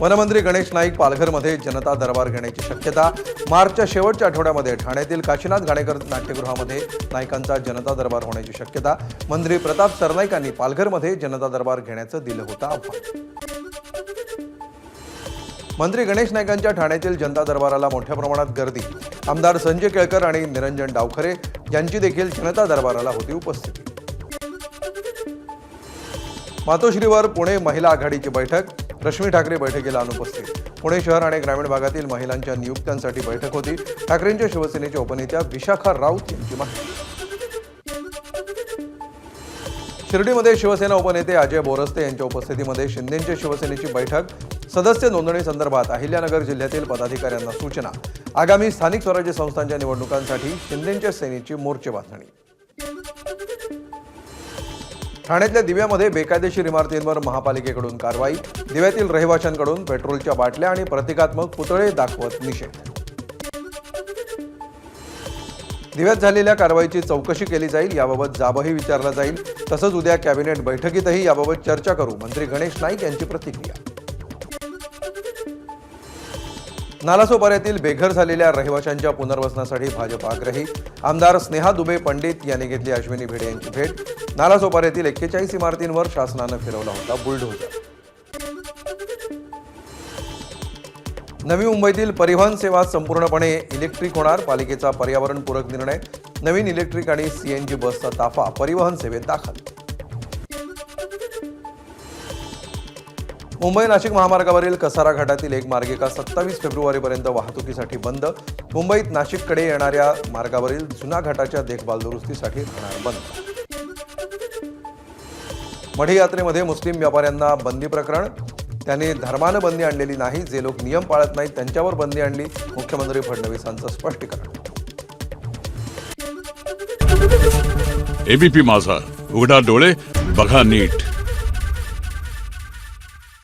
वनमंत्री गणेश नाईक पालघरमध्ये जनता दरबार घेण्याची शक्यता। मार्चच्या शेवटच्या आठवड्यामध्ये ठाण्यातील काशीनाथ घाणेकर नाट्यगृहामध्ये नाईकांचा जनता दरबार होण्याची शक्यता। मंत्री प्रताप सरनाईकांनी पालघरमध्ये जनता दरबार घेण्याचं दिलं होतं आव्हान। मंत्री गणेश नाईकांच्या ठाण्यातील जनता दरबाराला मोठ्या प्रमाणात गर्दी। आमदार संजय केळकर आणि निरंजन डावखरे यांची देखील जनता दरबाराला होती उपस्थिती। मातोश्रीवर पुणे महिला आघाडीची बैठक। रश्मी ठाकरे बैठकीला अनुपस्थित। पुणे शहर आणि ग्रामीण भागातील महिलांच्या नियुक्त्यांसाठी बैठक होती। ठाकरेंच्या शिवसेनेच्या उपनेत्या विशाखा राऊत यांची माहिती। शिर्डीमध्ये शिवसेना उपनेते अजय बोरस्ते यांच्या उपस्थितीमध्ये शिंदेंच्या शिवसेनेची बैठक। सदस्य नोंदणी संदर्भात अहिल्यानगर जिल्ह्यातील पदाधिकाऱ्यांना सूचना। आगामी स्थानिक स्वराज्य संस्थांच्या निवडणुकांसाठी शिंदेंच्या सेनेची मोर्चेबांधणी। ठाण्यातल्या दिव्यामध्ये बेकायदेशीर इमारतींवर महापालिकेकडून कारवाई। दिव्यातील रहिवाशांकडून पेट्रोलच्या बाटल्या आणि प्रतिकात्मक पुतळे दाखवत निषेध। दिव्यात झालेल्या कारवाईची चौकशी केली जाईल, याबाबत जाबही विचारला जाईल। तसंच उद्या कॅबिनेट बैठकीतही याबाबत चर्चा करू, मंत्री गणेश नाईक यांची प्रतिक्रिया। नालासोपाऱ्यातील बेघर झालेल्या रहिवाशांच्या पुनर्वसनासाठी भाजप आग्रही। आमदार स्नेहा दुबे पंडित यांनी घेतली अश्विनी भिडे यांची भेट। नालासोपाऱ्यातील 41 इमारतींवर शासनानं फिरवला होता बुलडोझर। नवी मुंबईतील परिवहन सेवा संपूर्णपणे इलेक्ट्रिक होणार, पालिकेचा पर्यावरणपूरक निर्णय। नवीन इलेक्ट्रिक आणि सीएनजी बसचा ताफा परिवहन सेवेत दाखल। मुंबई नाशिक महामार्गावरील कसारा घाटातील एक मार्गिका 27 फेब्रुवारीपर्यंत वाहतुकीसाठी बंद। मुंबईत नाशिककडे येणाऱ्या मार्गावरील जुना घाटाच्या देखभाल दुरुस्तीसाठी राहणार बंद। मढी यात्रेमध्ये मुस्लिम व्यापाऱ्यांना बंदी प्रकरण। त्यांनी धर्मानं बंदी आणलेली नाही, जे लोक नियम पाळत नाहीत त्यांच्यावर बंदी आणली। मुख्यमंत्री फडणवीसांचं स्पष्टीकरण। एबीपी माझा, उघडा डोळे बघा नीट।